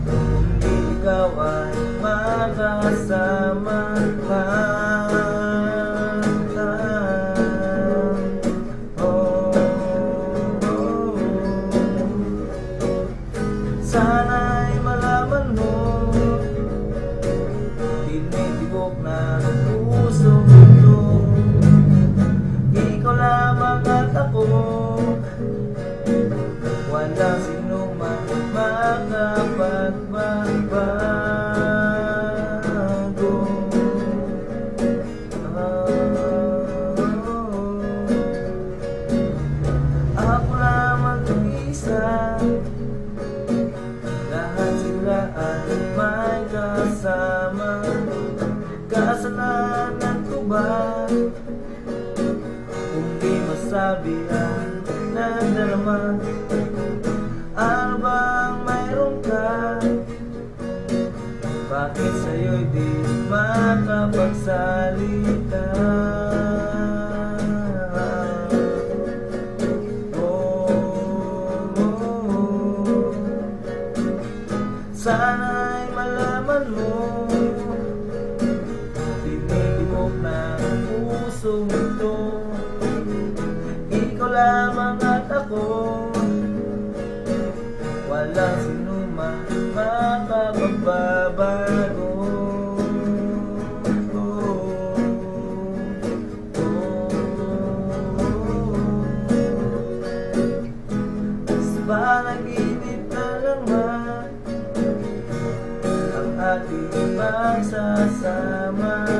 Kundi ikaw ay makasama ka. Sana'y malaman mo, tinitibok na puso ito. Ikaw lamang at ako, walang sino man makapagbabago. Ako lamang isa, lahat sila ay may kasama. Kasalanan ko ba kung di masabi ang nadarama? Ano bang mayroon ka? Bakit sa'yo'y di makapagsalita? Sana'y malaman mo, tinitibok ng pusong ito. Ikaw lamang at ako, walang sino man makapagbabago. Sa panaginip na lang ating magsasama.